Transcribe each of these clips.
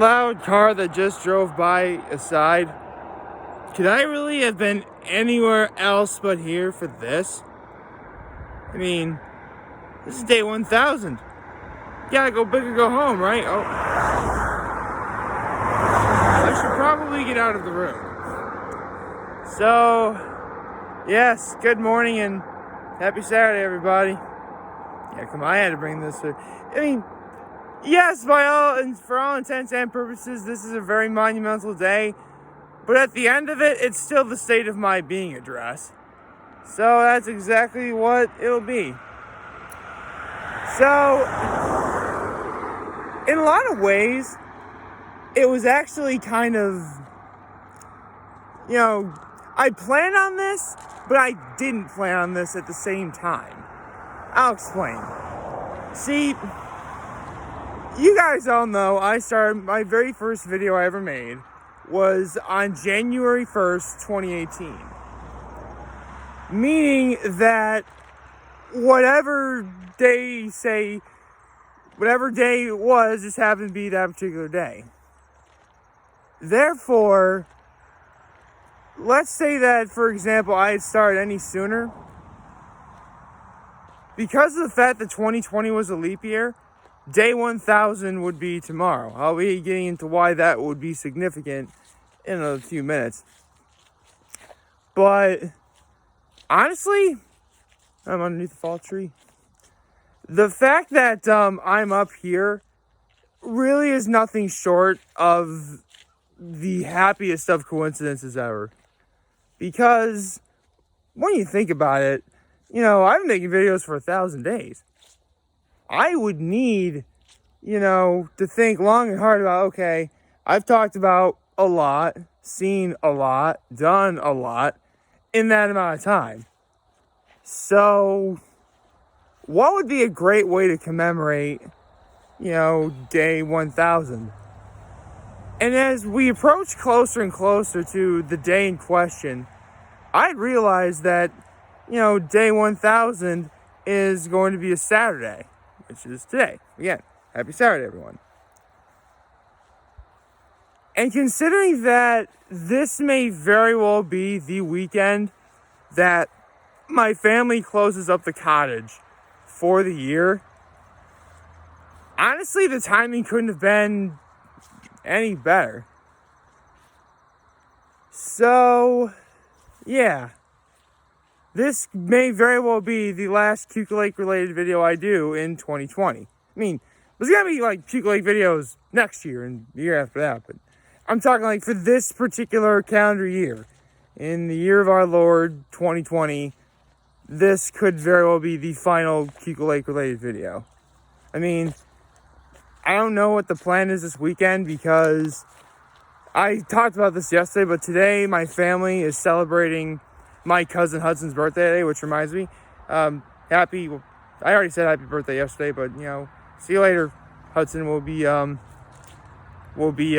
loud car that just drove by aside, could I really have been anywhere else but here for this? I mean, this is day 1000. Gotta go big or go home, right? Oh, I should probably get out of the room. So, yes, good morning and happy Saturday, everybody. Yeah, come on, I had to bring this through. I mean, yes, for all intents and purposes, this is a very monumental day. But at the end of it, it's still the state of my being address. So that's exactly what it'll be. So, in a lot of ways, it was actually kind of, I planned on this, but I didn't plan on this at the same time. I'll explain. See, you guys all know my very first video I ever made was on January 1st, 2018. Meaning that whatever day it was, just happened to be that particular day. Therefore, let's say that, for example, I had started any sooner. Because of the fact that 2020 was a leap year, day 1000 would be tomorrow. I'll be getting into why that would be significant in a few minutes. But honestly, I'm underneath the fall tree. The fact that I'm up here really is nothing short of the happiest of coincidences ever. Because when you think about it, I've been making videos for 1,000 days. I would need, to think long and hard about, okay, I've talked about a lot, seen a lot, done a lot in that amount of time. So, what would be a great way to commemorate, day 1000? And as we approach closer and closer to the day in question, I realized that, day 1000 is going to be a Saturday, which is today. Again, happy Saturday, everyone. And considering that this may very well be the weekend that my family closes up the cottage for the year, honestly, the timing couldn't have been any better. So, yeah. This may very well be the last Puke Lake related video I do in 2020. I mean, there's gonna be Puke Lake videos next year and the year after that, but I'm talking for this particular calendar year. In the year of our Lord, 2020, this could very well be the final Puke Lake related video. I mean, I don't know what the plan is this weekend because I talked about this yesterday, but today my family is celebrating my cousin Hudson's birthday today, which reminds me, I already said happy birthday yesterday, but see you later, Hudson. We'll be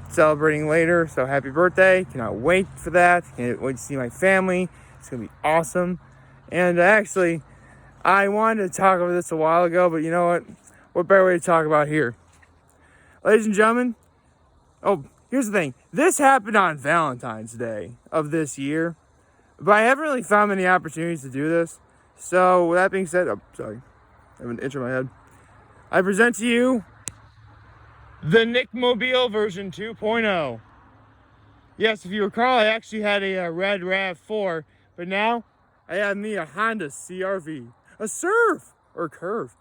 celebrating later, so happy birthday. Cannot wait for that. Can't wait to see my family. It's gonna be awesome. And actually, I wanted to talk about this a while ago, but you know what better way to talk about here, ladies and gentlemen? Oh, here's the thing. This happened on Valentine's Day of this year, but I haven't really found many opportunities to do this. So, with that being said, I have an itch in my head. I present to you the Nickmobile version 2.0. Yes, if you recall, I actually had a red RAV4, but now I have me a Honda CR-V, a Surf or Curve,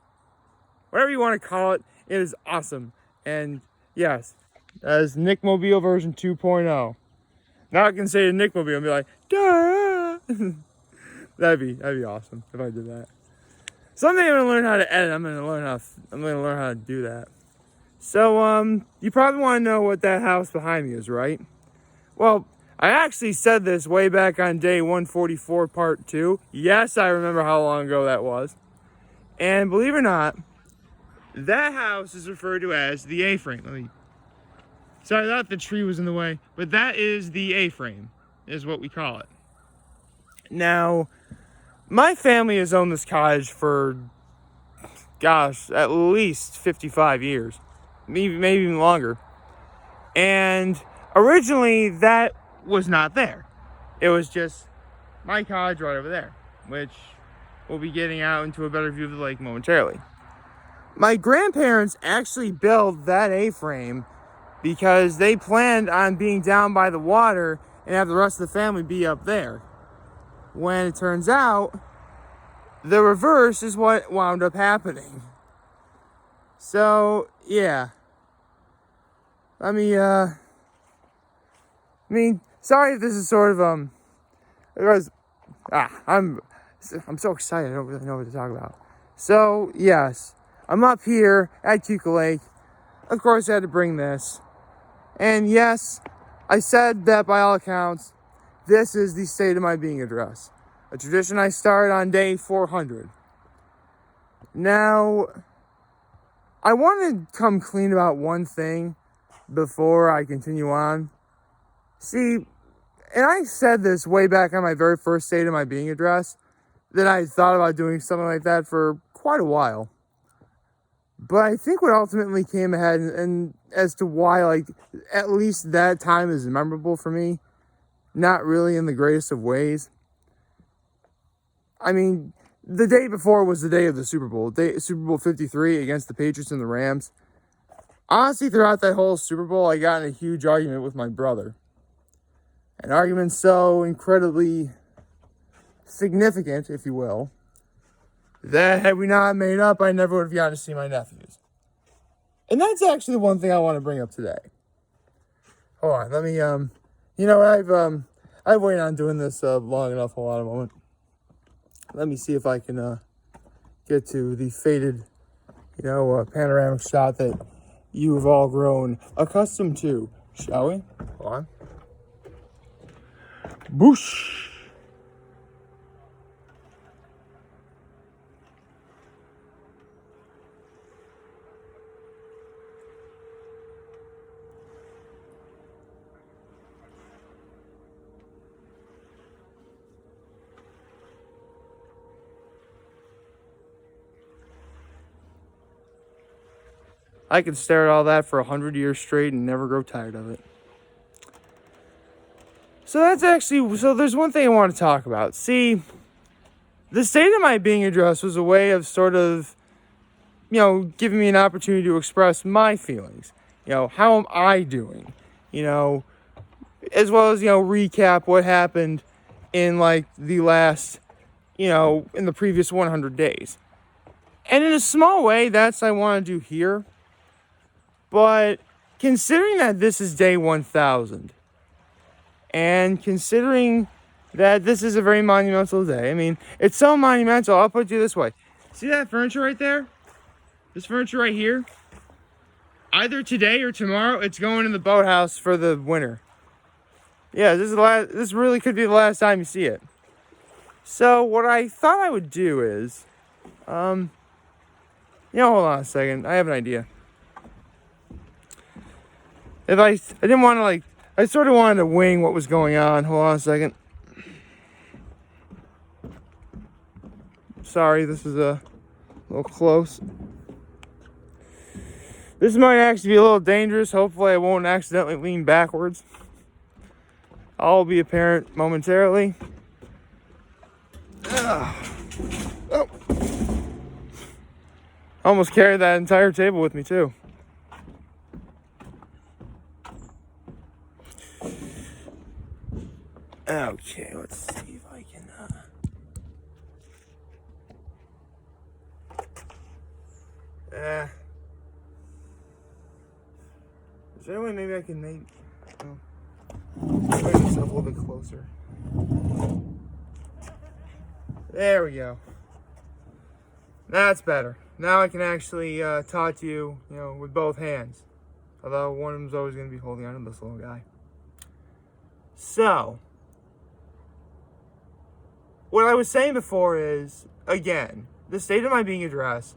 whatever you want to call it. It is awesome, and yes, that is Nickmobile version 2.0. Now I can say to Nickmobile and be like, duh. That'd be awesome if I did that. Someday I'm gonna learn how to edit. I'm gonna learn how to do that. So you probably want to know what that house behind me is, right? Well, I actually said this way back on day 144, part 2. Yes, I remember how long ago that was. And believe it or not, that house is referred to as the A-frame. Sorry, I thought the tree was in the way, but that is the A-frame, is what we call it. Now, my family has owned this cottage for, at least 55 years. Maybe even longer. And originally that was not there. It was just my cottage right over there, which we'll be getting out into a better view of the lake momentarily. My grandparents actually built that A-frame because they planned on being down by the water and have the rest of the family be up there. When it turns out, the reverse is what wound up happening. So, yeah. Sorry if this is sort of, I'm so excited, I don't really know what to talk about. So, yes, I'm up here at Cuca Lake. Of course, I had to bring this. And yes, I said that by all accounts, this is the state of my being address. A tradition I started on day 400. Now, I want to come clean about one thing before I continue on. See, and I said this way back on my very first state of my being address, that I had thought about doing something like that for quite a while. But I think what ultimately came ahead, and as to why, like, at least that time is memorable for me, not really in the greatest of ways. I mean, the day before was the day of the Super Bowl, Super Bowl 53 against the Patriots and the Rams. Honestly, throughout that whole Super Bowl, I got in a huge argument with my brother. An argument so incredibly significant, if you will, that had we not made up, I never would have gotten to see my nephews. And that's actually the one thing I want to bring up today. Hold on, let me, I've waited on doing this long enough. Hold on a moment. Let me see if I can get to the faded, panoramic shot that you have all grown accustomed to, shall we? Hold on. Boosh! I could stare at all that for 100 years straight and never grow tired of it. So there's one thing I want to talk about. See, the state of my being address was a way of sort of, giving me an opportunity to express my feelings. How am I doing? As well as, recap what happened in like the last, in the previous 100 days. And in a small way, that's what I want to do here. But considering that this is day 1000, and considering that this is a very monumental day, I mean, it's so monumental, I'll put it this way. See that furniture right there? This furniture right here? Either today or tomorrow, it's going in the boathouse for the winter. Yeah, this really could be the last time you see it. So what I thought I would do is, hold on a second. I have an idea. I didn't want to I sort of wanted to wing what was going on. Hold on a second. Sorry, this is a little close. This might actually be a little dangerous. Hopefully I won't accidentally lean backwards. All will be apparent momentarily. Oh. Almost carried that entire table with me too. Okay, let's see if I can. Is there any way maybe I can make myself a little bit closer? There we go. That's better. Now I can actually talk to you, with both hands. Although one of them's always going to be holding on to this little guy. So, what I was saying before is, again, the state of my being address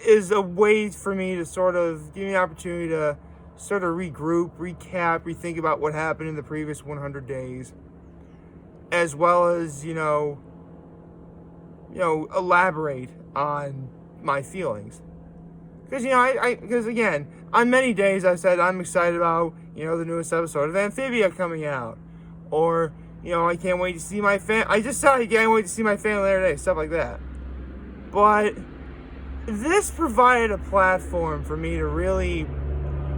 is a way for me to sort of give me an opportunity to sort of regroup, recap, rethink about what happened in the previous 100 days, as well as, elaborate on my feelings. Because, because again, on many days I said I'm excited about, the newest episode of Amphibia coming out. Or, I can't wait to see my I just said I can't wait to see my family the other day, stuff like that. But this provided a platform for me to really,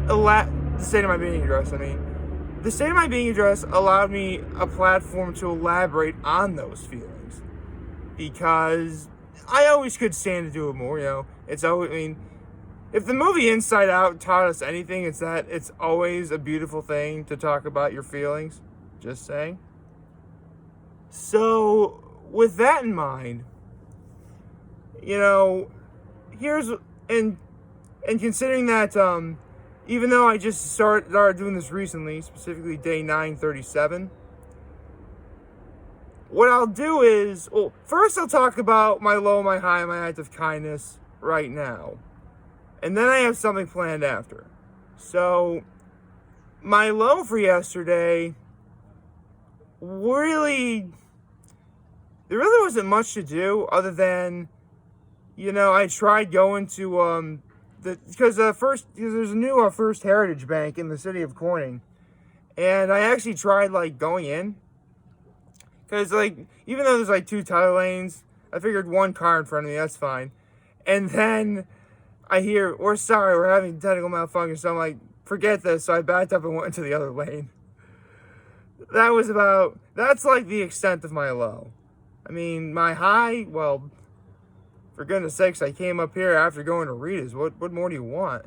the State of My Being address, the State of My Being address allowed me a platform to elaborate on those feelings. Because I always could stand to do it more, It's always, if the movie Inside Out taught us anything, it's that it's always a beautiful thing to talk about your feelings. Just saying. So, with that in mind, here's, and considering that, even though I just started doing this recently, specifically day 937, what I'll do is, first I'll talk about my low, my high, my act of kindness right now. And then I have something planned after. So, my low for yesterday, there really wasn't much to do other than, I tried going to, because there's a new First Heritage Bank in the city of Corning. And I actually tried, going in. Because, even though there's, 2 tire lanes, I figured 1 car in front of me, that's fine. And then I hear, we're sorry, we're having technical malfunction. So I'm like, forget this. So I backed up and went into the other lane. That's the extent of my low. My high, well, for goodness sakes, I came up here after going to Rita's. What more do you want?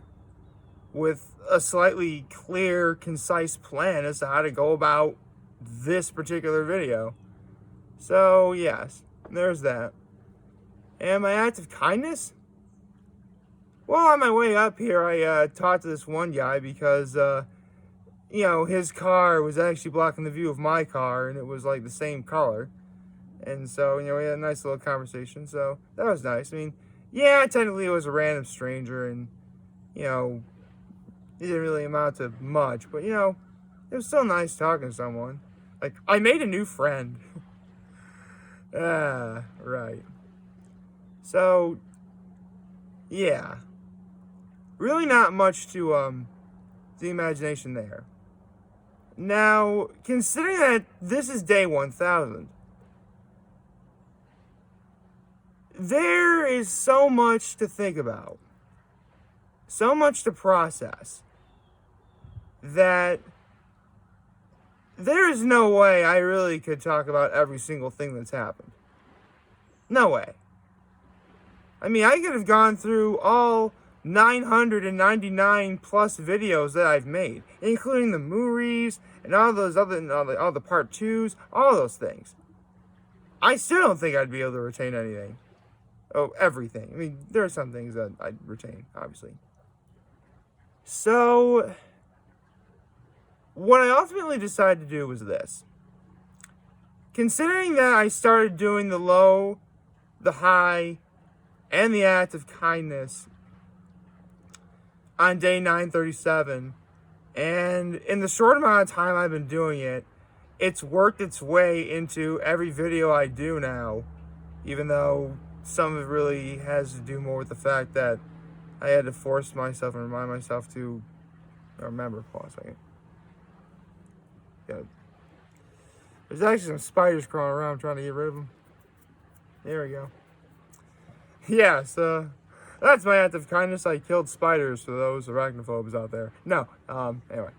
With a slightly clear, concise plan as to how to go about this particular video. So, yes, there's that. And my act of kindness? Well, on my way up here, I talked to this one guy because, his car was actually blocking the view of my car, and it was, the same color. And so, we had a nice little conversation, so that was nice. Technically it was a random stranger, and, it didn't really amount to much, but, it was still nice talking to someone. I made a new friend. Right. So, yeah. Really not much to, the imagination there. Now, considering that this is day 1000, there is so much to think about, so much to process, that there is no way I really could talk about every single thing that's happened. No way. I could have gone through all 999 plus videos that I've made, including the movies and all those other, all the part 2s, all those things. I still don't think I'd be able to retain anything. Oh, everything. There are some things that I'd retain, obviously. So, what I ultimately decided to do was this. Considering that I started doing the low, the high, and the act of kindness on day 937, and in the short amount of time I've been doing it, it's worked its way into every video I do now, even though some of it really has to do more with the fact that I had to force myself and remind myself to remember. Hold on a second. Yeah. There's actually some spiders crawling around. I'm trying to get rid of them. There we go. Yeah, so that's my act of kindness. I killed spiders for those arachnophobes out there. No, anyway.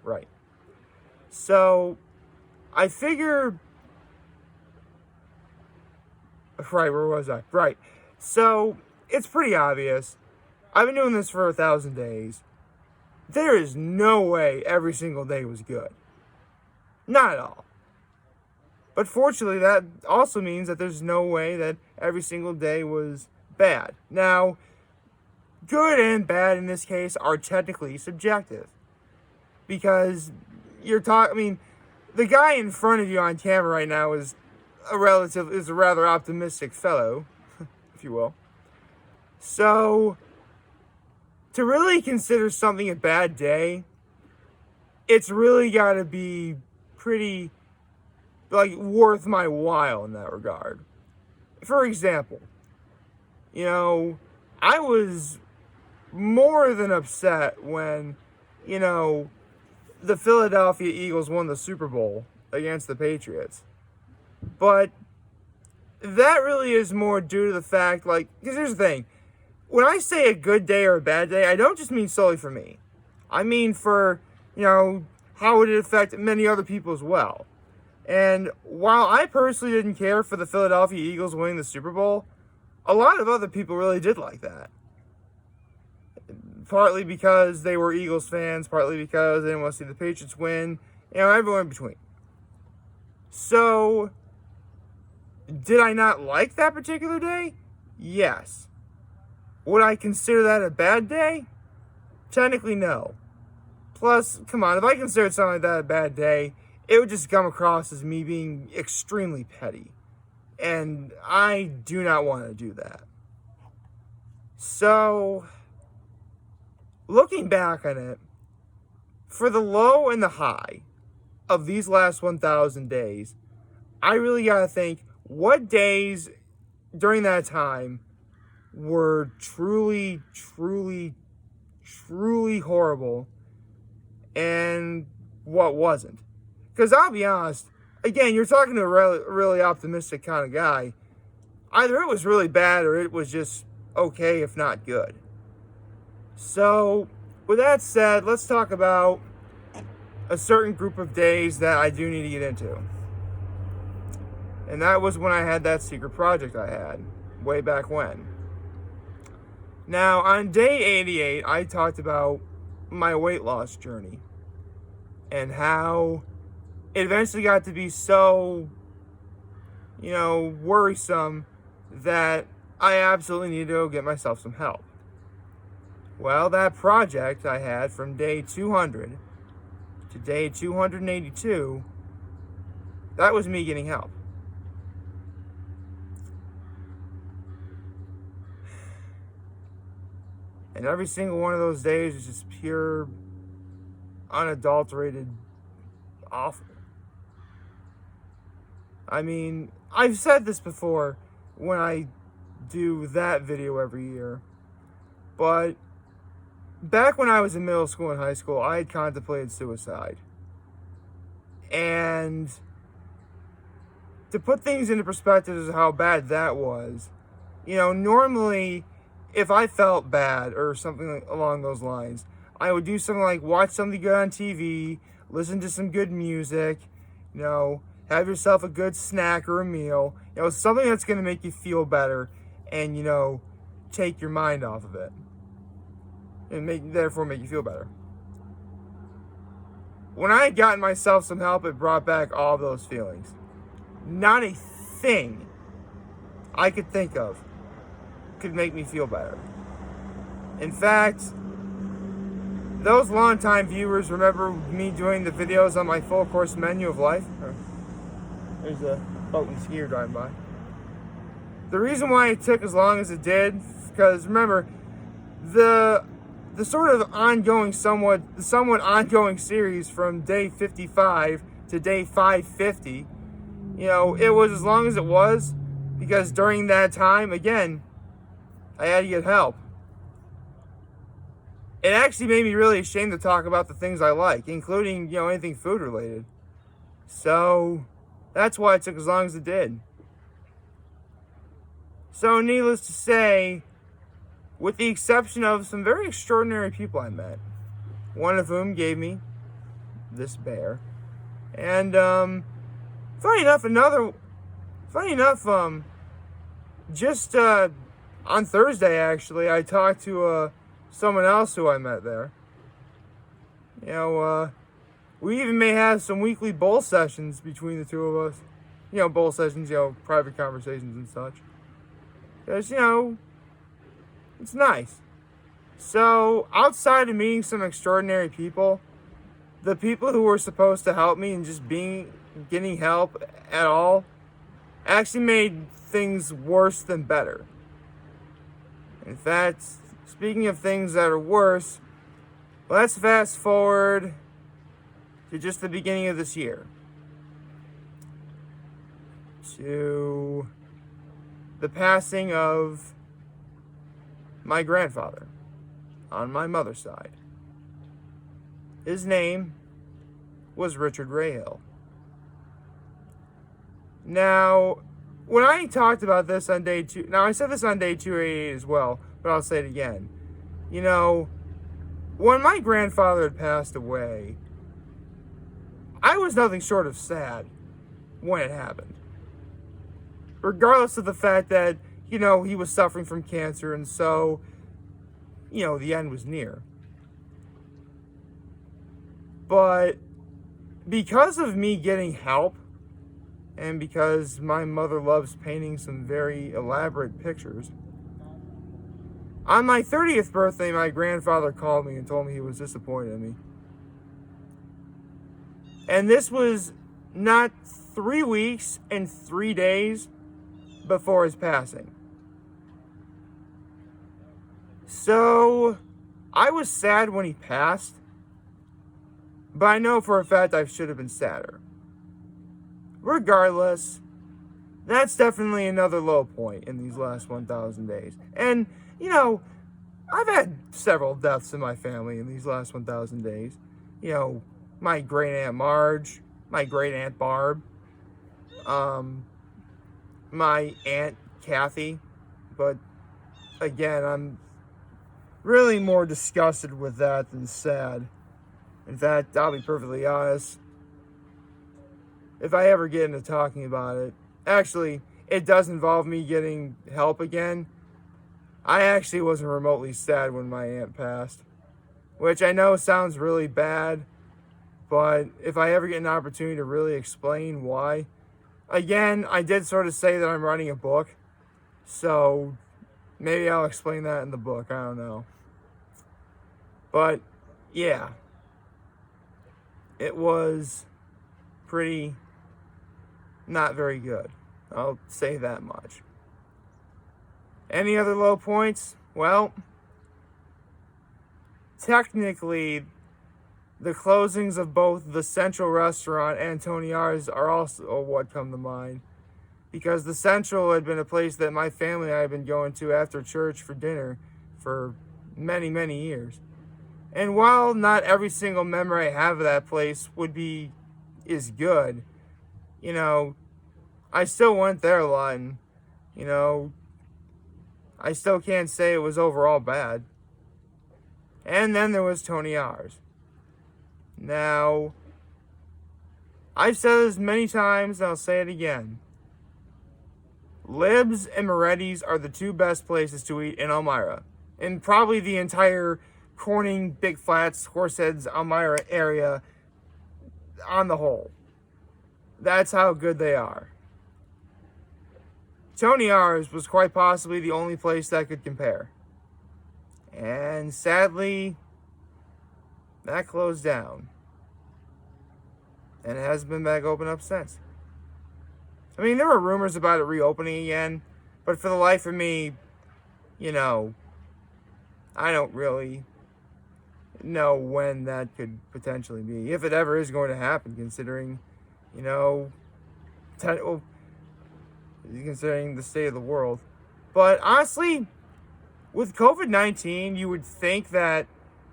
Right. So, I figure... Right, where was I? Right. So, it's pretty obvious. I've been doing this for 1,000 days. There is no way every single day was good. Not at all. But fortunately, that also means that there's no way that every single day was bad. Now, good and bad in this case are technically subjective. Because you're talking, the guy in front of you on camera right now is a rather optimistic fellow, if you will. So, to really consider something a bad day, it's really got to be pretty, worth my while in that regard. For example, I was more than upset when, the Philadelphia Eagles won the Super Bowl against the Patriots. But that really is more due to the fact, because here's the thing. When I say a good day or a bad day, I don't just mean solely for me. I mean for, how would it affect many other people as well. And while I personally didn't care for the Philadelphia Eagles winning the Super Bowl, a lot of other people really did like that. Partly because they were Eagles fans, partly because they didn't want to see the Patriots win, everyone in between. So, did I not like that particular day? Yes. Would I consider that a bad day? Technically, no. Plus, come on, if I considered something like that a bad day, it would just come across as me being extremely petty. And I do not want to do that. So, looking back on it, for the low and the high of these last 1,000 days, I really got to think, what days during that time were truly, truly, truly horrible, and what wasn't? Because I'll be honest, again, you're talking to a really optimistic kind of guy. Either it was really bad or it was just okay, if not good. So, with that said, let's talk about a certain group of days that I do need to get into. And that was when I had that secret project I had, way back when. Now, on day 88, I talked about my weight loss journey and how it eventually got to be so, worrisome that I absolutely needed to go get myself some help. Well, that project I had from day 200 to day 282, that was me getting help. And every single one of those days was just pure, unadulterated awful. I mean, I've said this before when I do that video every year, but back when I was in middle school and high school, I had contemplated suicide. And to put things into perspective as how bad that was, normally if I felt bad or something along those lines, I would do something like watch something good on TV, listen to some good music, have yourself a good snack or a meal, something that's going to make you feel better and, take your mind off of it and therefore make you feel better. When I had gotten myself some help, it brought back all those feelings. Not a thing I could think of could make me feel better. In fact, those longtime viewers remember me doing the videos on my full course menu of life. There's a boat and skier driving by. The reason why it took as long as it did, because remember, the sort of somewhat ongoing series from day 55 to day 550, it was as long as it was because during that time, again, I had to get help. It actually made me really ashamed to talk about the things I like, including, anything food related. So, that's why it took as long as it did. So, needless to say, with the exception of some very extraordinary people I met, one of whom gave me this bear. And, funny enough, just on Thursday, actually, I talked to someone else who I met there. We even may have some weekly bowl sessions between the two of us. Bowl sessions, private conversations and such. Because, it's nice. So, outside of meeting some extraordinary people, the people who were supposed to help me and just getting help at all actually made things worse than better. In fact, speaking of things that are worse, let's fast forward to just the beginning of this year. To the passing of my grandfather on my mother's side. His name was Richard Rahill. Now, when I talked about this on day 2, now I said this on day 288 as well, but I'll say it again. You know, when my grandfather had passed away, I was nothing short of sad when it happened. Regardless of the fact that, you know, he was suffering from cancer, and so, you know, the end was near. But because of me getting help, and because my mother loves painting some very elaborate pictures, on my 30th birthday, my grandfather called me and told me he was disappointed in me. And this was not 3 weeks and 3 days before his passing. So, I was sad when he passed, but I know for a fact I should have been sadder. Regardless, that's definitely another low point in these last 1,000 days. And, you know, I've had several deaths in my family in these last 1,000 days. You know, my great Aunt Marge, my great Aunt Barb, my Aunt Kathy. But, again, I'm really more disgusted with that than sad. In fact, I'll be perfectly honest, if I ever get into talking about it, actually, it does involve me getting help again. I actually wasn't remotely sad when my aunt passed, which I know sounds really bad, but if I ever get an opportunity to really explain why, again, I did sort of say that I'm writing a book, so maybe I'll explain that in the book, I don't know. But, yeah, it was pretty not very good. I'll say that much. Any other low points? Well, technically, the closings of both the Central Restaurant and Tony R's are also what come to mind. Because the Central had been a place that my family and I had been going to after church for dinner for many, many years. And while not every single memory I have of that place is good, you know, I still went there a lot, and, you know, I still can't say it was overall bad. And then there was Tony R's. Now, I've said this many times, and I'll say it again. Libs and Moretti's are the two best places to eat in Elmira. And probably the entire Corning, Big Flats, Horseheads, Elmira area on the whole. That's how good they are. Tony R's was quite possibly the only place that could compare. And sadly, that closed down. And it hasn't been back open up since. I mean, there were rumors about it reopening again, but for the life of me, you know, I don't really know when that could potentially be, if it ever is going to happen, considering, you know, considering the state of the world. But honestly, with COVID-19, you would think that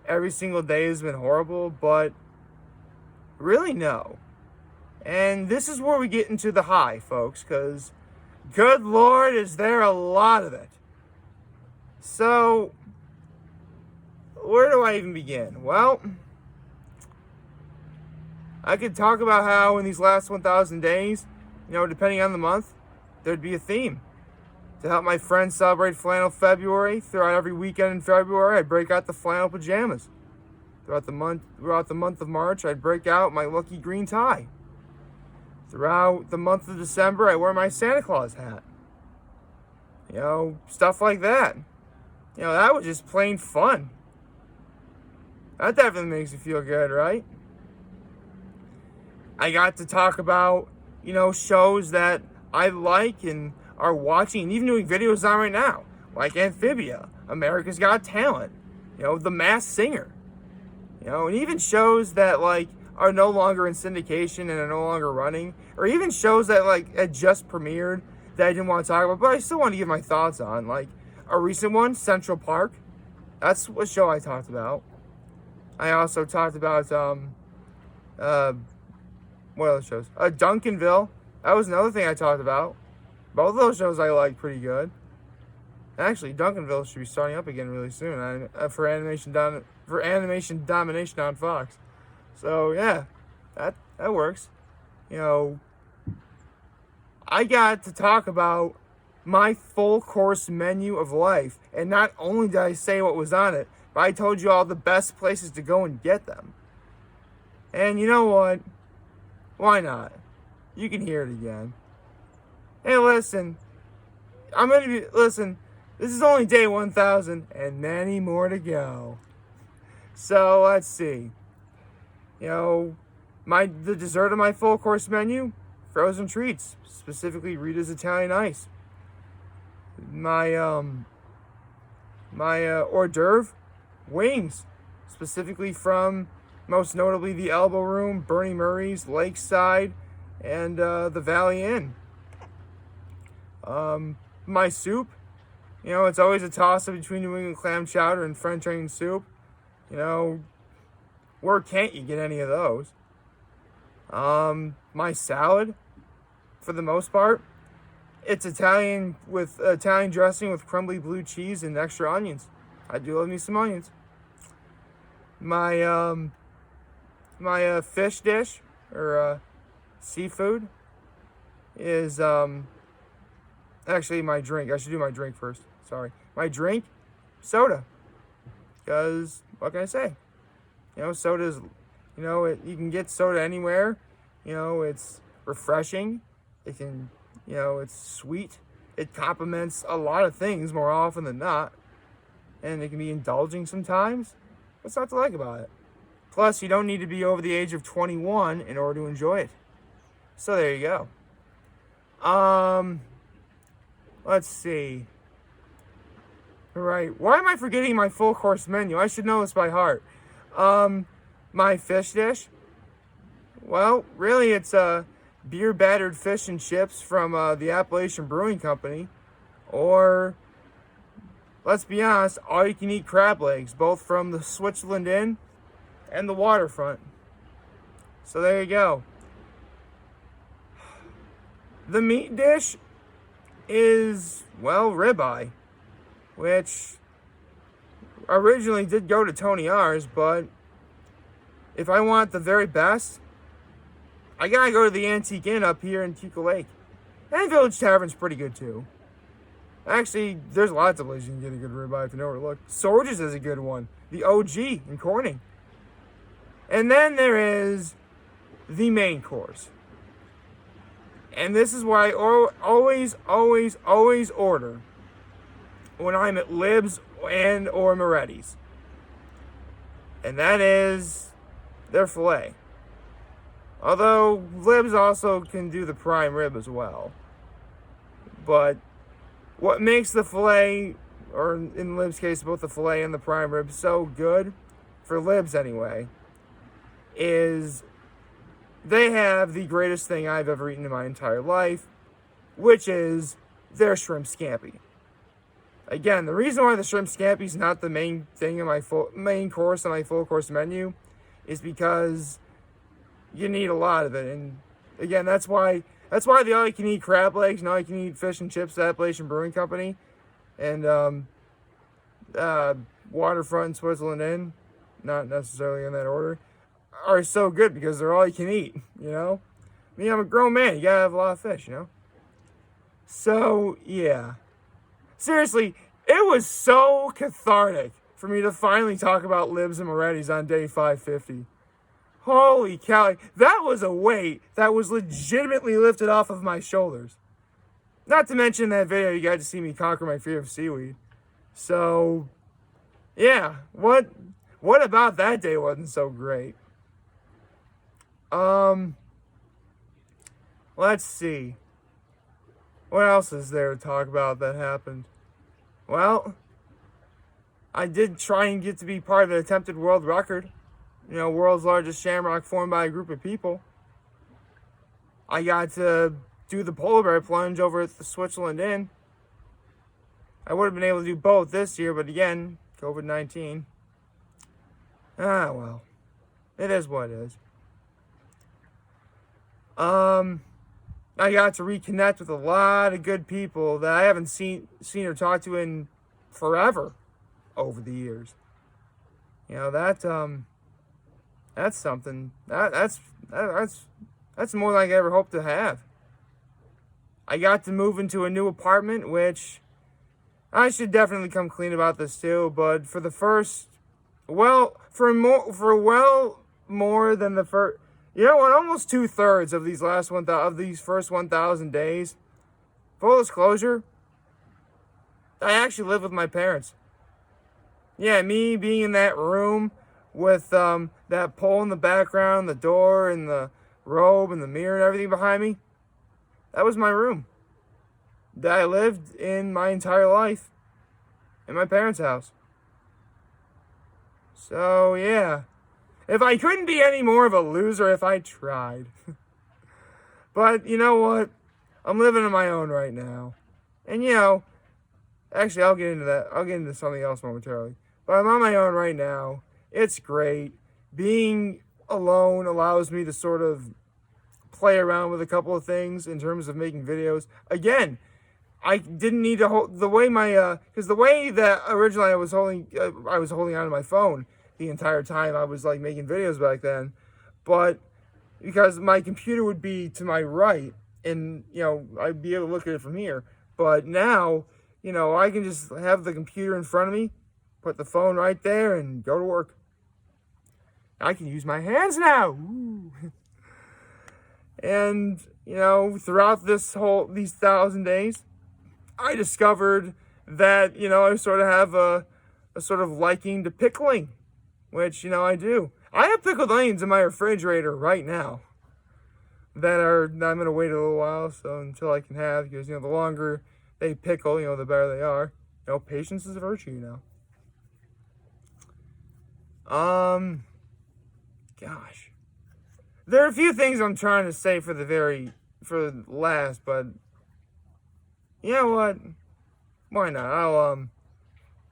every single day has been horrible, but really no. And this is where we get into the high, folks, because good Lord, is there a lot of it. So, where do I even begin? Well, I could talk about how in these last 1,000 days, you know, depending on the month, there'd be a theme. To help my friends celebrate Flannel February, throughout every weekend in February, I'd break out the flannel pajamas. Throughout the month of March, I'd break out my lucky green tie. Throughout the month of December, I wear my Santa Claus hat. You know, stuff like that. You know, that was just plain fun. That definitely makes you feel good, right? I got to talk about, you know, shows that I like and are watching and even doing videos on right now. Like Amphibia, America's Got Talent, you know, The Masked Singer. You know, and even shows that, like, are no longer in syndication and are no longer running. Or even shows that, like, had just premiered that I didn't want to talk about, but I still want to give my thoughts on. Like, a recent one, Central Park. That's what show I talked about. I also talked about what other shows? Duncanville. That was another thing I talked about. Both of those shows I liked pretty good. Actually, Duncanville should be starting up again really soon for animation domination on Fox. So yeah, that works. You know, I got to talk about my full course menu of life, and not only did I say what was on it, but I told you all the best places to go and get them. And you know what? Why not? You can hear it again. Hey, listen. This is only day 1,000 and many more to go. So, let's see. You know, the dessert of my full course menu, frozen treats, specifically Rita's Italian Ice. My hors d'oeuvre, wings, specifically from most notably the Elbow Room, Bernie Murray's, Lakeside, and the Valley Inn. My soup, you know, it's always a toss-up between New England clam chowder and French onion soup. You know, where can't you get any of those? My salad, for the most part, it's Italian dressing with crumbly blue cheese and extra onions. I do love me some onions. My fish dish or seafood is actually my drink. I should do my drink first. Sorry. My drink, soda. Because what can I say? You know, soda is, you know, you can get soda anywhere. You know, it's refreshing. It can, you know, it's sweet. It complements a lot of things more often than not. And it can be indulging sometimes. What's not to like about it? Plus, you don't need to be over the age of 21 in order to enjoy it. So there you go. Let's see. Right. Why am I forgetting my full course menu? I should know this by heart. My fish dish. Well, really, it's beer battered fish and chips from the Appalachian Brewing Company, or let's be honest, all you can eat crab legs, both from the Switzerland Inn and the waterfront. So there you go. The meat dish is, well, ribeye, which originally did go to Tony R's, but if I want the very best, I gotta go to the Antique Inn up here in Teca Lake. And Village Tavern's pretty good too. Actually, there's lots of places you can get a good ribeye if you know where to look. Sorge's is a good one. The OG in Corning. And then there is the main course. And this is what I always order when I'm at Libs and or Moretti's. And that is their filet. Although Libs also can do the prime rib as well. But what makes the filet, or in Libs' case, both the filet and the prime rib, so good, for Libs anyway, is they have the greatest thing I've ever eaten in my entire life, which is their shrimp scampi. Again, the reason why the shrimp scampi is not the main thing in my main course on my full course menu is because you need a lot of it. And again, that's why the all you can eat crab legs and all you can eat fish and chips at Appalachian Brewing Company and Waterfront and Switzerland Inn, not necessarily in that order, are so good because they're all you can eat, you know? I mean, I'm a grown man. You gotta have a lot of fish, you know? So, yeah. Seriously, it was so cathartic for me to finally talk about Libs and Moretti's on day 550. Holy cow. That was a weight that was legitimately lifted off of my shoulders. Not to mention that video, you got to see me conquer my fear of seaweed. So, yeah. What about that day wasn't so great? Let's see. What else is there to talk about that happened? Well, I did try and get to be part of an attempted world record. You know, world's largest shamrock formed by a group of people. I got to do the polar bear plunge over at the Switzerland Inn. I would have been able to do both this year, but again, COVID-19. Ah, well. It is what it is. I got to reconnect with a lot of good people that I haven't seen or talked to in forever over the years. You know, that's something. That's more than I ever hoped to have. I got to move into a new apartment, which I should definitely come clean about this too, but for the first, more than the first, you know what, almost 2/3 of these first 1,000 days, full disclosure, I actually live with my parents. Yeah, me being in that room with that pole in the background, the door and the robe and the mirror and everything behind me, that was my room that I lived in my entire life in my parents' house. So, yeah. If I couldn't be any more of a loser if I tried. But, you know what? I'm living on my own right now. And, you know, actually, I'll get into that. I'll get into something else momentarily. But I'm on my own right now. It's great. Being alone allows me to sort of play around with a couple of things in terms of making videos. Again, I didn't need to hold the way because the way that originally I was holding on to my phone the entire time I was like making videos back then, but because my computer would be to my right and, you know, I'd be able to look at it from here. But now, you know, I can just have the computer in front of me, put the phone right there and go to work. I can use my hands now. Ooh. And, you know, throughout these 1,000 days, I discovered that, you know, I sort of have a sort of liking to pickling, which, you know, I do. I have pickled onions in my refrigerator right now that I'm going to wait a little while until I can have, because, you know, the longer they pickle, you know, the better they are. You know, patience is a virtue, you know. Gosh. There are a few things I'm trying to say for last, but you know what? Why not?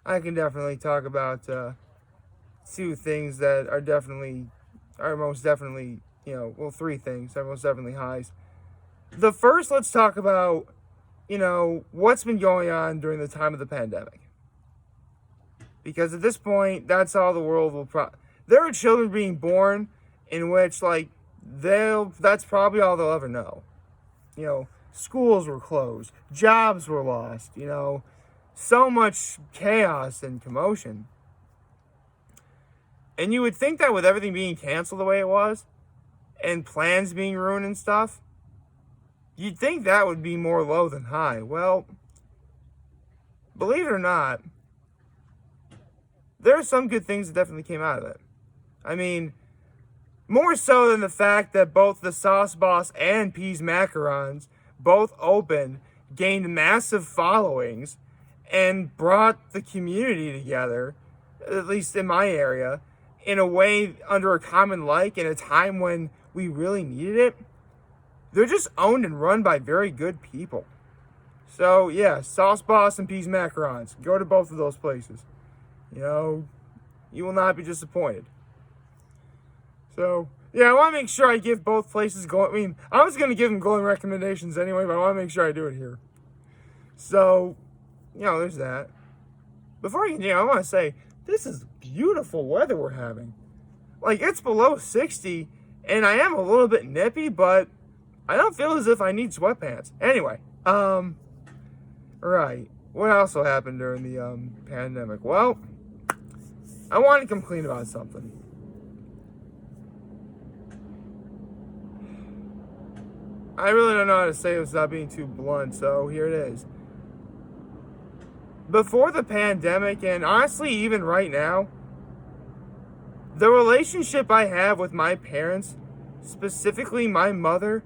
I can definitely talk about two things that are most definitely, you know, well, three things are most definitely highs. The first, let's talk about, you know, what's been going on during the time of the pandemic. Because at this point, that's all the world will there are children being born in which, like, that's probably all they'll ever know. You know, schools were closed, jobs were lost, you know, so much chaos and commotion. And you would think that with everything being canceled the way it was, and plans being ruined and stuff, you'd think that would be more low than high. Well, believe it or not, there are some good things that definitely came out of it. I mean, more so than the fact that both the Sauce Boss and Peas Macarons both opened, gained massive followings, and brought the community together, at least in my area, in a way under a common like in a time when we really needed it. They're just owned and run by very good people. So, yeah, Sauce Boss and Peas Macarons. Go to both of those places. You know, you will not be disappointed. So, yeah, I want to make sure I give both places I was going to give them glowing recommendations anyway, but I want to make sure I do it here. So, you know, there's that. Before I continue, I want to say, this is beautiful weather we're having. Like, it's below 60, and I am a little bit nippy, but I don't feel as if I need sweatpants. Anyway, right. What also happened during the pandemic? Well, I want to complain about something. I really don't know how to say it without being too blunt, so here it is. Before the pandemic, and honestly even right now, the relationship I have with my parents, specifically my mother,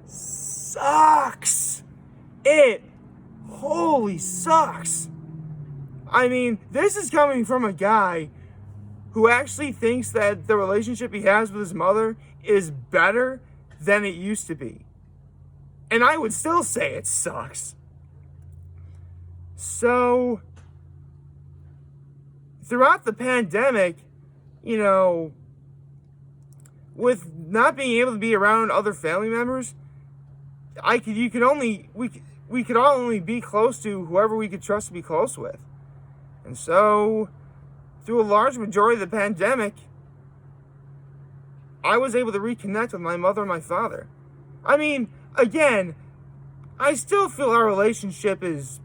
sucks. It holy sucks. I mean, this is coming from a guy who actually thinks that the relationship he has with his mother is better than it used to be. And I would still say it sucks. So, throughout the pandemic, you know, with not being able to be around other family members, we could all only be close to whoever we could trust to be close with. And so, through a large majority of the pandemic, I was able to reconnect with my mother and my father. I mean, again, I still feel our relationship is,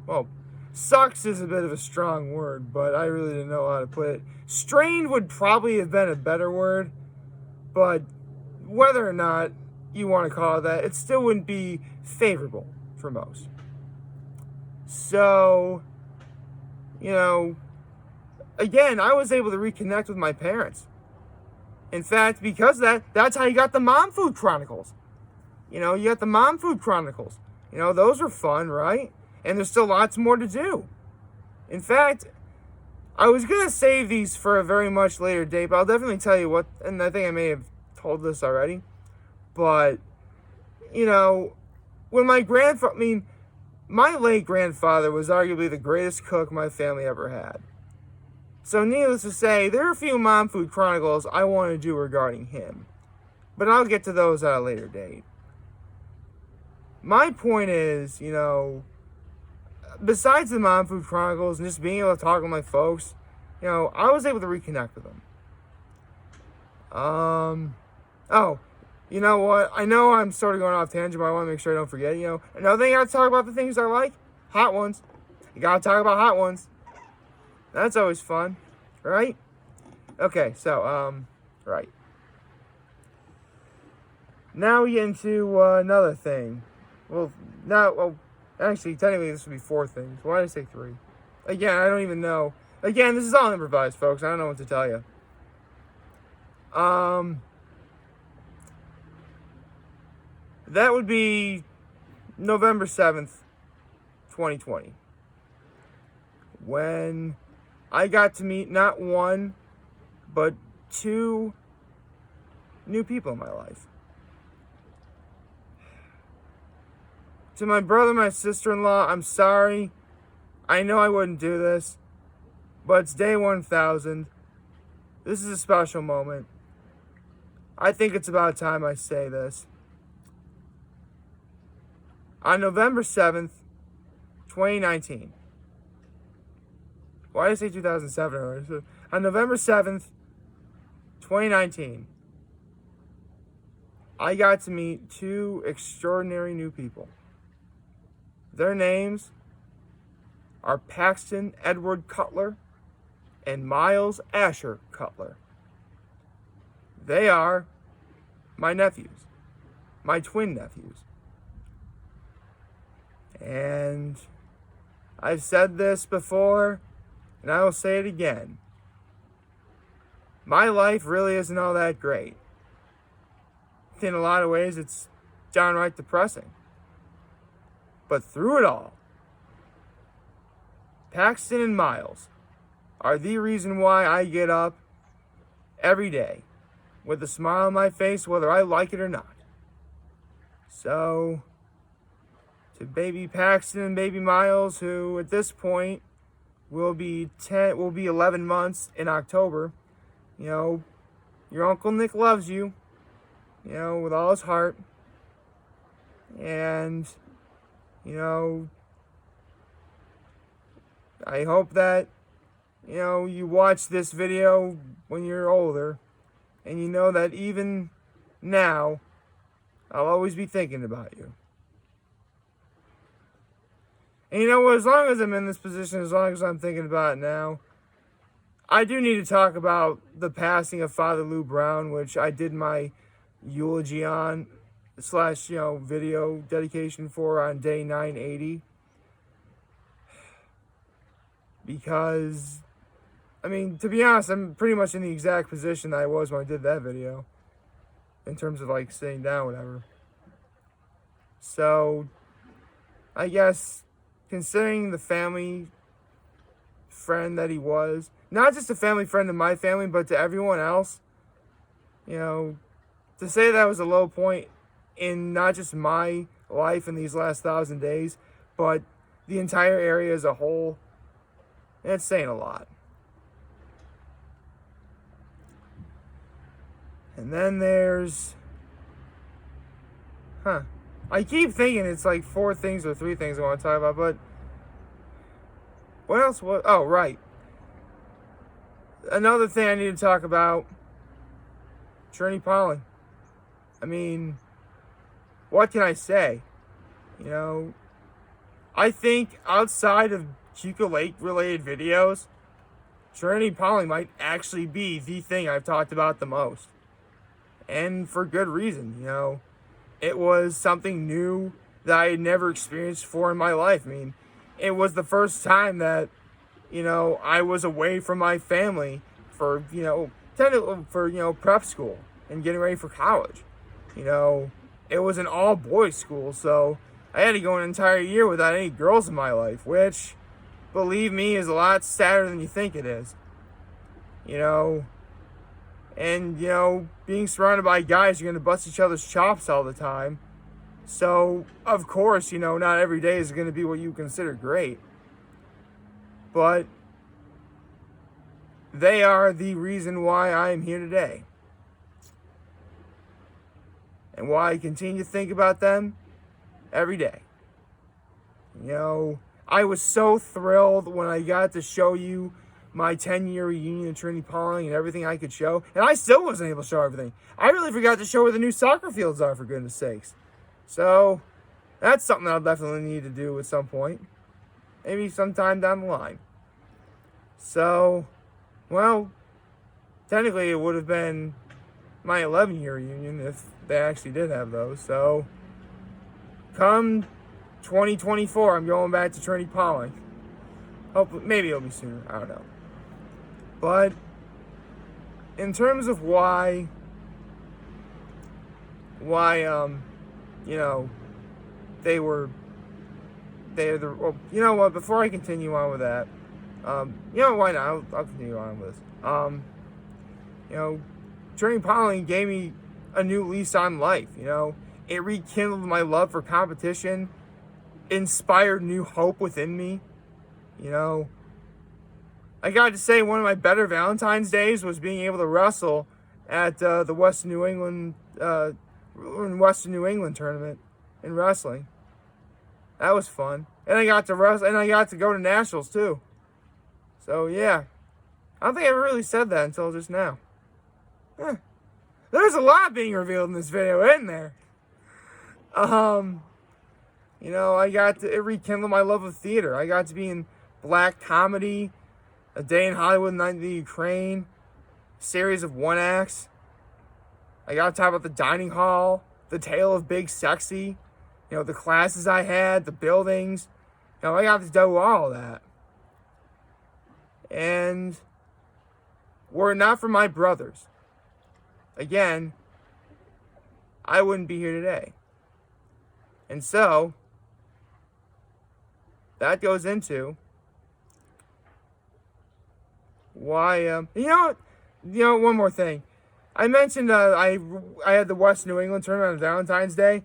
well, sucks is a bit of a strong word, but I really didn't know how to put it. Strained would probably have been a better word, but whether or not you want to call it that, it still wouldn't be favorable for most. So, you know, again, I was able to reconnect with my parents. In fact, because of that, that's how you got the Mom Food Chronicles. You know, you got the Mom Food Chronicles. You know, those were fun, right? And there's still lots more to do. In fact, I was going to save these for a very much later date, but I'll definitely tell you what, and I think I may have told this already, but, you know, when my late grandfather was arguably the greatest cook my family ever had. So needless to say, there are a few Mom Food Chronicles I want to do regarding him, but I'll get to those at a later date. My point is, you know, besides the Mom Food Chronicles and just being able to talk with my folks, you know, I was able to reconnect with them. Oh, you know what? I know I'm sort of going off tangent, but I want to make sure I don't forget. You know, another thing I got to talk about the things I like, hot ones. You got to talk about hot ones. That's always fun, right? Okay, so right. Now we get into another thing. Actually, technically this would be 4 things. Why did I say 3? Again, I don't even know. Again, this is all improvised, folks. I don't know what to tell you. That would be November 7th, 2020. When I got to meet not 1, but 2 new people in my life. To my brother, my sister-in-law, I'm sorry. I know I wouldn't do this, but it's day 1000. This is a special moment. I think it's about time I say this. On November 7th, 2019. Why did I say 2007 earlier? So, on November 7th, 2019, I got to meet 2 extraordinary new people. Their names are Paxton Edward Cutler and Miles Asher Cutler. They are my nephews, my twin nephews. And I've said this before, and I will say it again. My life really isn't all that great. In a lot of ways, it's downright depressing. But through it all, Paxton and Miles are the reason why I get up every day with a smile on my face, whether I like it or not. So, to baby Paxton and baby Miles, who at this point will be 11 months in October, you know, your Uncle Nick loves you, you know, with all his heart. And, you know, I hope that, you know, you watch this video when you're older, and you know that even now, I'll always be thinking about you. And you know what, as long as I'm in this position, as long as I'm thinking about it now, I do need to talk about the passing of Father Lou Brown, which I did my eulogy on, / video dedication for on day 980. Because, I mean, to be honest, I'm pretty much in the exact position that I was when I did that video. In terms of, like, sitting down, whatever. So, I guess, considering the family friend that he was, not just a family friend to my family, but to everyone else, you know, to say that was a low point in not just my life in these last 1,000 days, but the entire area as a whole, it's saying a lot. And then there's... I keep thinking it's like 4 things or 3 things I want to talk about, but... What else? Oh, right. Another thing I need to talk about. Trinity Polly. I mean, what can I say? You know, I think outside of Chico Lake related videos, Trinity Polly might actually be the thing I've talked about the most. And for good reason, you know. It was something new that I had never experienced before in my life. I mean, it was the first time that, you know, I was away from my family for, you know, prep school and getting ready for college. You know, it was an all-boys school, so I had to go an entire year without any girls in my life, which, believe me, is a lot sadder than you think it is. You know, and, you know, being surrounded by guys, you're going to bust each other's chops all the time. So, of course, you know, not every day is going to be what you consider great. But they are the reason why I am here today. And why I continue to think about them every day. You know, I was so thrilled when I got to show you my 10-year reunion of Trinity Polling and everything I could show. And I still wasn't able to show everything. I really forgot to show where the new soccer fields are, for goodness sakes. So, that's something I'll definitely need to do at some point. Maybe sometime down the line. So, well, technically it would have been my 11-year reunion if they actually did have those. So, come 2024, I'm going back to Trinity Polling. Hopefully, maybe it'll be sooner. I don't know. But in terms of why, you know, well, you know what? Before I continue on with that, you know, why not? I'll continue on with this. You know, Trinity Polling gave me a new lease on life. You know, it rekindled my love for competition, inspired new hope within me. You know, I got to say one of my better Valentine's days was being able to wrestle at the Western New England tournament in wrestling. That was fun, and I got to wrestle, and I got to go to nationals too. So yeah, I don't think I ever really said that until just now. There's a lot being revealed in this video, isn't there? You know, it rekindled my love of theater. I got to be in black comedy, A Day in Hollywood, Night in the Ukraine, series of one acts. I got to talk about the dining hall, the tale of Big Sexy, you know, the classes I had, the buildings. You know, I got to do all of that. And were it not for my brothers, again, I wouldn't be here today. And so, that goes into why, you know, one more thing. I mentioned I had the West New England tournament on Valentine's Day.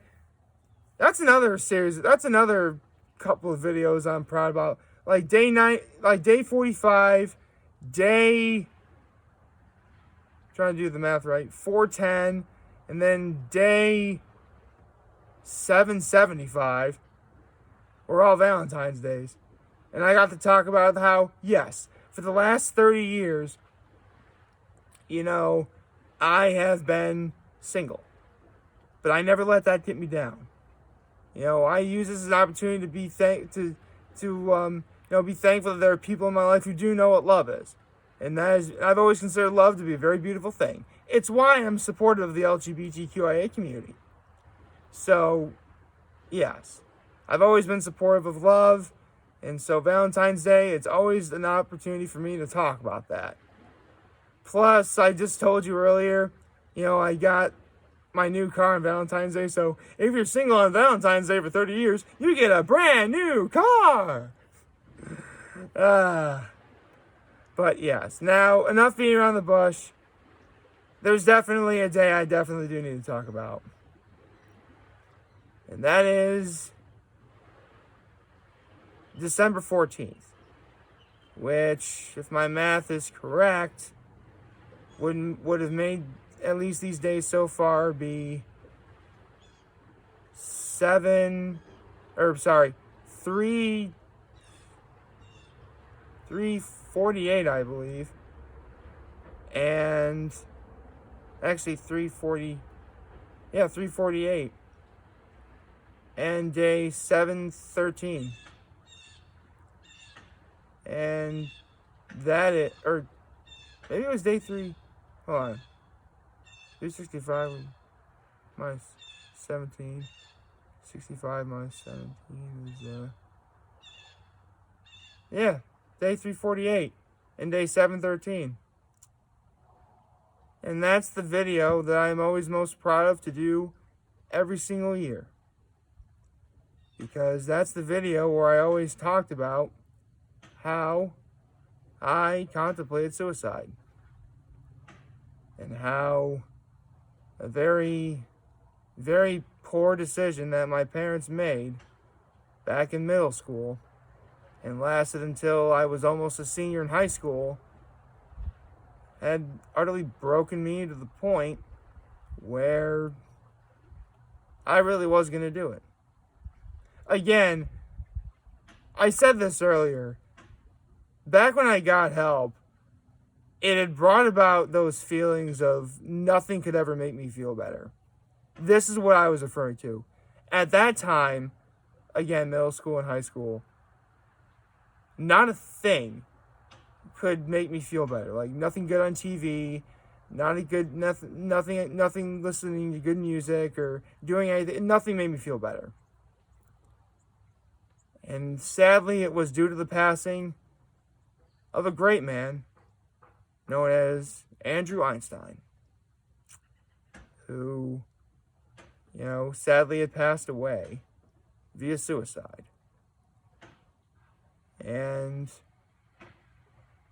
That's another series. That's another couple of videos I'm proud about. Like day 45, trying to do the math right, 410, and then day 775 were all Valentine's Days. And I got to talk about how, yes, for the last 30 years, you know, I have been single. But I never let that get me down. You know, I use this as an opportunity to be be thankful that there are people in my life who do know what love is. And that is, I've always considered love to be a very beautiful thing. It's why I'm supportive of the LGBTQIA community. So, yes, I've always been supportive of love. And so Valentine's Day, it's always an opportunity for me to talk about that. Plus, I just told you earlier, you know, I got my new car on Valentine's Day. So if you're single on Valentine's Day for 30 years, you get a brand new car. But yes, now enough beating around the bush. There's definitely a day I definitely do need to talk about. And that is December 14th. Which, if my math is correct, would have made at least these days so far, be 348, I believe. And actually 348. And day 713. And or maybe it was day 3. Hold on. 365 minus 17. 65 minus 17 is, day 348 and day 713. And that's the video that I'm always most proud of to do every single year. Because that's the video where I always talked about how I contemplated suicide. And how a very, very poor decision that my parents made back in middle school and lasted until I was almost a senior in high school had utterly broken me to the point where I really was going to do it. Again, I said this earlier. Back when I got help, it had brought about those feelings of nothing could ever make me feel better. This is what I was referring to. At that time, again, middle school and high school, not a thing could make me feel better. Like nothing good on TV, nothing listening to good music or doing anything. Nothing made me feel better. And sadly, it was due to the passing of a great man known as Andrew Einstein, who, sadly had passed away via suicide. And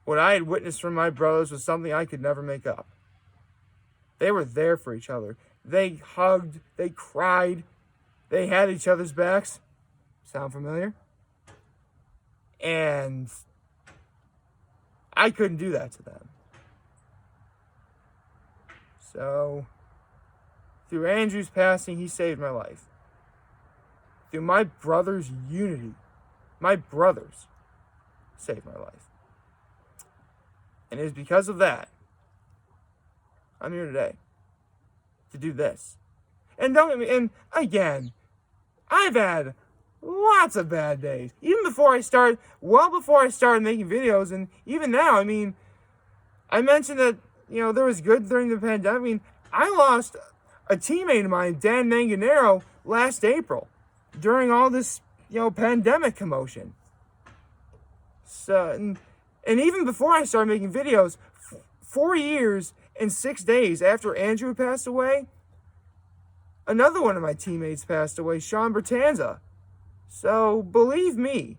what I had witnessed from my brothers was something I could never make up. They were there for each other. They hugged, they cried, they had each other's backs. Sound familiar? And I couldn't do that to them. So, through Andrew's passing, he saved my life. Through my brother's unity, my brothers saved my life. And it is because of that I'm here today to do this. And again, I've had lots of bad days. Even before I started making videos, and even now, I mentioned that, there was good during the pandemic. I lost a teammate of mine, Dan Manganero, last April during all this, pandemic commotion. So, and even before I started making videos, 4 years and 6 days after Andrew passed away, another one of my teammates passed away, Sean Bertanza. So, believe me,